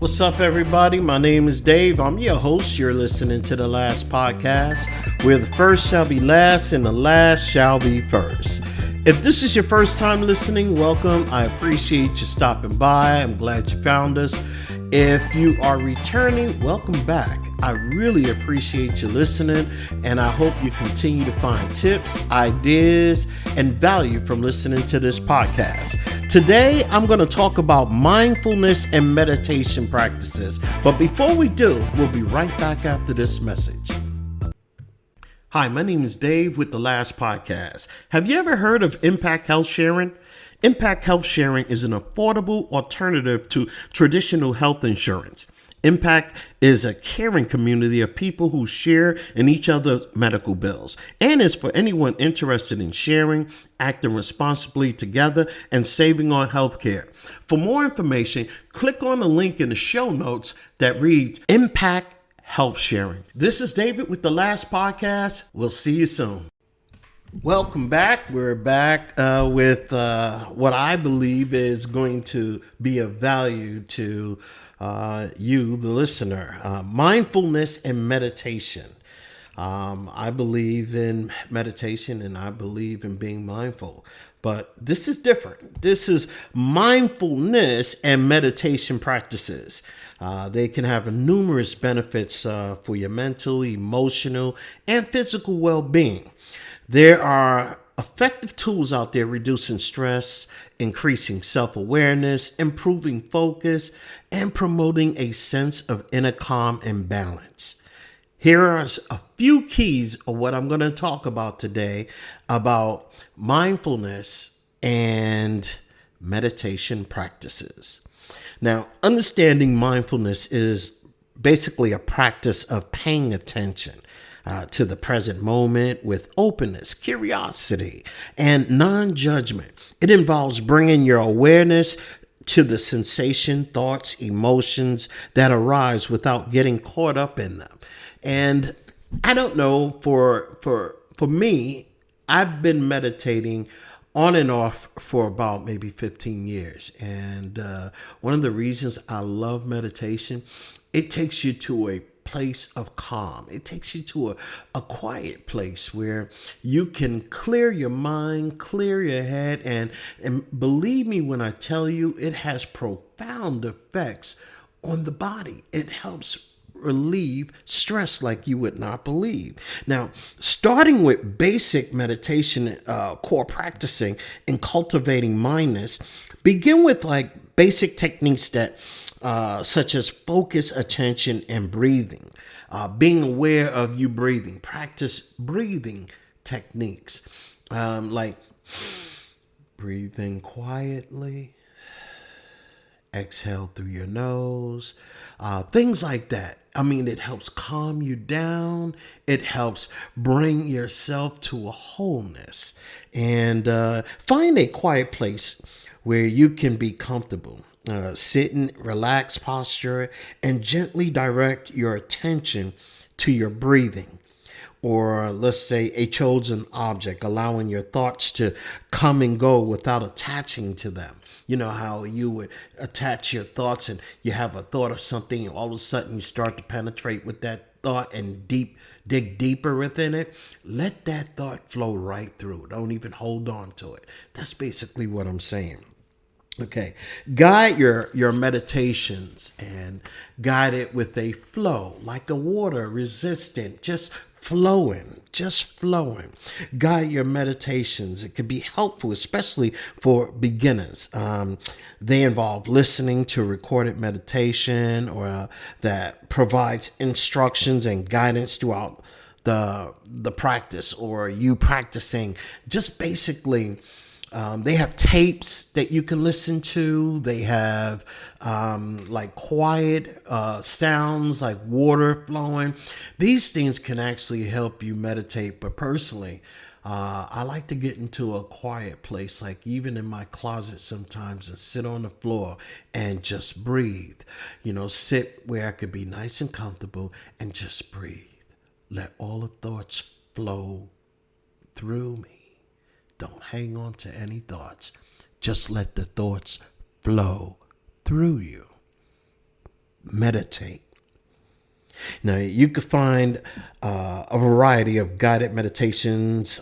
What's up, everybody? My name is Dave. I'm your host. You're listening to The Last Podcast, where the first shall be last and the last shall be first. If this is your first time listening, welcome. I appreciate you stopping by. I'm glad you found us. If you are returning, welcome back. I really appreciate you listening, and I hope you continue to find tips, ideas, and value from listening to this podcast. Today, I'm going to talk about mindfulness and meditation practices. But before we do, we'll be right back after this message. Hi, my name is Dave with The Last Podcast. Have you ever heard of Impact Health Sharing? Impact Health Sharing is an affordable alternative to traditional health insurance. Impact is a caring community of people who share in each other's medical bills, and is for anyone interested in sharing, acting responsibly together, and saving on healthcare. For more information, click on the link in the show notes that reads Impact Health Sharing. This is David with The Last Podcast. We'll see you soon. Welcome back. We're back with what I believe is going to be of value to you, the listener. Mindfulness and meditation. I believe in meditation and I believe in being mindful. But this is different. This is mindfulness and meditation practices. They can have numerous benefits for your mental, emotional, and physical well-being. There are effective tools out there reducing stress, increasing self-awareness, improving focus, and promoting a sense of inner calm and balance. Here are a few keys of what I'm going to talk about today about mindfulness and meditation practices. Now, understanding mindfulness is basically a practice of paying attention to the present moment with openness, curiosity, and non-judgment. It involves bringing your awareness to the sensation, thoughts, emotions that arise without getting caught up in them. And I don't know, for me, I've been meditating on and off for about maybe 15 years. And one of the reasons I love meditation, it takes you to a place of calm. It takes you to a quiet place where you can clear your mind, clear your head, and believe me when I tell you, it has profound effects on the body. It helps relieve stress like you would not believe. Now, starting with basic meditation, core practicing and cultivating mindfulness, begin with like basic techniques that such as focus, attention, and breathing. Being aware of you breathing. Practice breathing techniques like breathing quietly, exhale through your nose, things like that. I mean, it helps calm you down. It helps bring yourself to a wholeness. And find a quiet place where you can be comfortable. Sit in relaxed posture and gently direct your attention to your breathing, or let's say a chosen object, allowing your thoughts to come and go without attaching to them. You know how you would attach your thoughts and you have a thought of something and all of a sudden you start to penetrate with that thought and dig deeper within it. Let that thought flow right through. Don't even hold on to it. That's basically what I'm saying. Okay, guide your meditations and guide it with a flow, like a water resistant, just flowing. Guide your meditations. It can be helpful, especially for beginners. They involve listening to recorded meditation or that provides instructions and guidance throughout the practice, or you practicing just basically. They have tapes that you can listen to. They have like quiet sounds like water flowing. These things can actually help you meditate. But personally, I like to get into a quiet place, like even in my closet sometimes, and sit on the floor and just breathe. You know, sit where I could be nice and comfortable and just breathe. Let all the thoughts flow through me. Don't hang on to any thoughts. Just let the thoughts flow through you. meditate. Now, you can find a variety of guided meditations,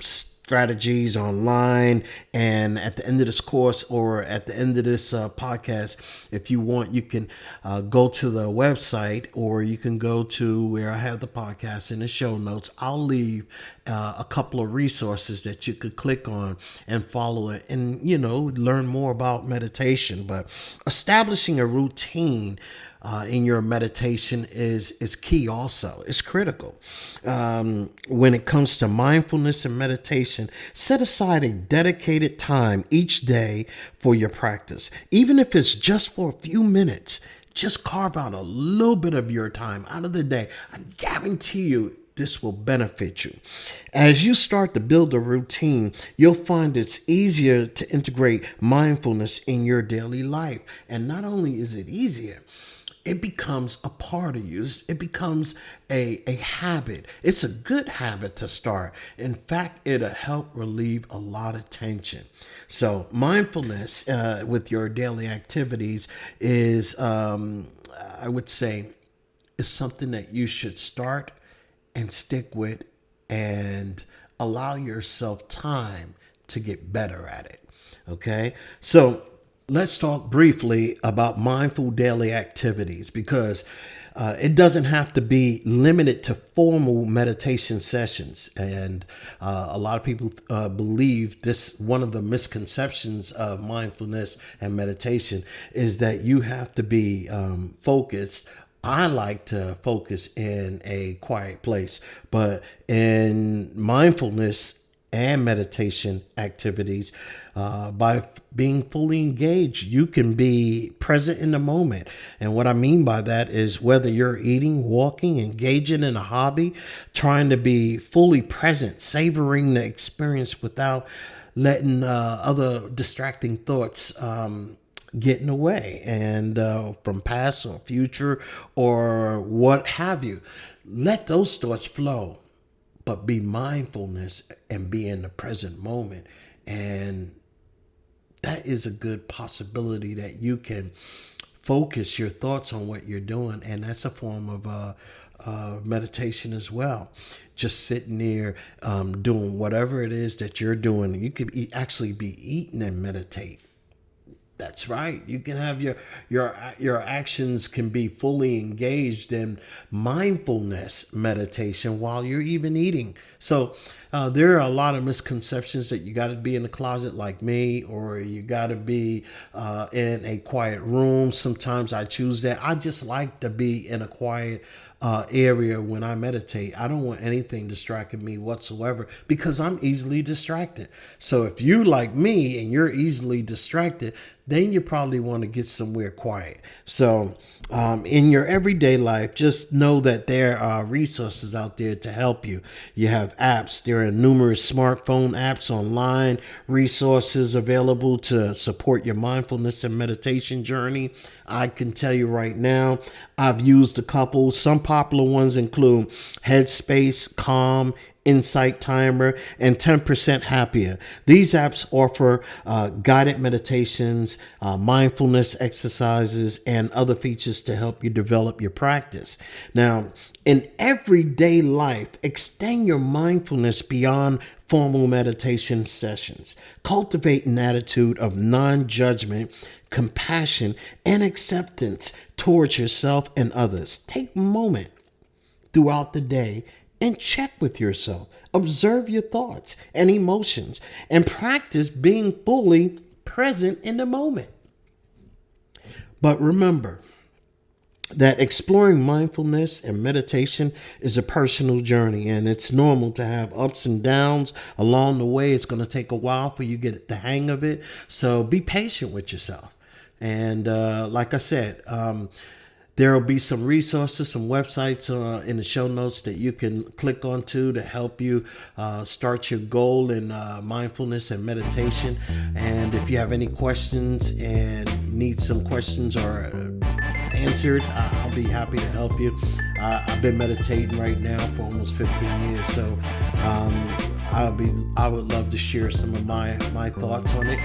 strategies online, and at the end of this course or at the end of this podcast, if you want, you can go to the website, or you can go to where I have the podcast in the show notes. I'll leave a couple of resources that you could click on and follow it and, learn more about meditation. But establishing a routine in your meditation is key also. It's critical. When it comes to mindfulness and meditation, set aside a dedicated time each day for your practice. Even if it's just for a few minutes, just carve out a little bit of your time out of the day. I guarantee you this will benefit you. As you start to build a routine, you'll find it's easier to integrate mindfulness in your daily life. And not only is it easier, it becomes a part of you. It becomes a habit. It's a good habit to start. In fact, it'll help relieve a lot of tension. So mindfulness with your daily activities is, I would say, is something that you should start and stick with and allow yourself time to get better at it. Okay? So let's talk briefly about mindful daily activities, because it doesn't have to be limited to formal meditation sessions. And a lot of people believe this. One of the misconceptions of mindfulness and meditation is that you have to be focused. I like to focus in a quiet place, but in mindfulness and meditation activities, by being fully engaged, you can be present in the moment. And what I mean by that is whether you're eating, walking, engaging in a hobby, trying to be fully present, savoring the experience without letting other distracting thoughts get in the way, and from past or future or what have you. Let those thoughts flow, but be mindfulness and be in the present moment. And that is a good possibility that you can focus your thoughts on what you're doing. And that's a form of meditation as well. Just sitting there doing whatever it is that you're doing. You could actually be eating and meditate. That's right. You can have your actions can be fully engaged in mindfulness meditation while you're even eating. So there are a lot of misconceptions that you got to be in the closet like me, or you got to be in a quiet room. Sometimes I choose that. I just like to be in a quiet area when I meditate. I don't want anything distracting me whatsoever, because I'm easily distracted. So if you like me and you're easily distracted, then you probably want to get somewhere quiet. So in your everyday life, just know that there are resources out there to help you. You have apps. There are numerous smartphone apps, online resources available to support your mindfulness and meditation journey. I can tell you right now, I've used a couple. Some popular ones include Headspace, Calm, Insight Timer, and 10% Happier. These apps offer guided meditations, mindfulness exercises, and other features to help you develop your practice. Now, in everyday life, extend your mindfulness beyond formal meditation sessions. Cultivate an attitude of non-judgment, compassion, and acceptance towards yourself and others. Take a moment throughout the day and check with yourself. Observe your thoughts and emotions and practice being fully present in the moment. But remember that exploring mindfulness and meditation is a personal journey, and it's normal to have ups and downs along the way. It's going to take a while for you to get the hang of it. So be patient with yourself. And like I said, there will be some resources, some websites in the show notes that you can click onto to help you start your goal in mindfulness and meditation. And if you have any questions and need some questions or answered, I'll be happy to help you. I've been meditating right now for almost 15 years, so I would love to share some of my thoughts on it.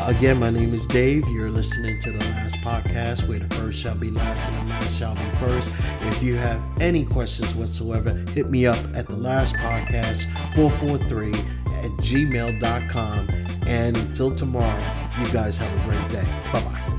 Again, my name is Dave. You're listening to the last podcast, where the first shall be last and the last shall be first. If you have any questions whatsoever, hit me up at the last podcast 443@gmail.com. And until tomorrow, you guys have a great day. Bye-bye.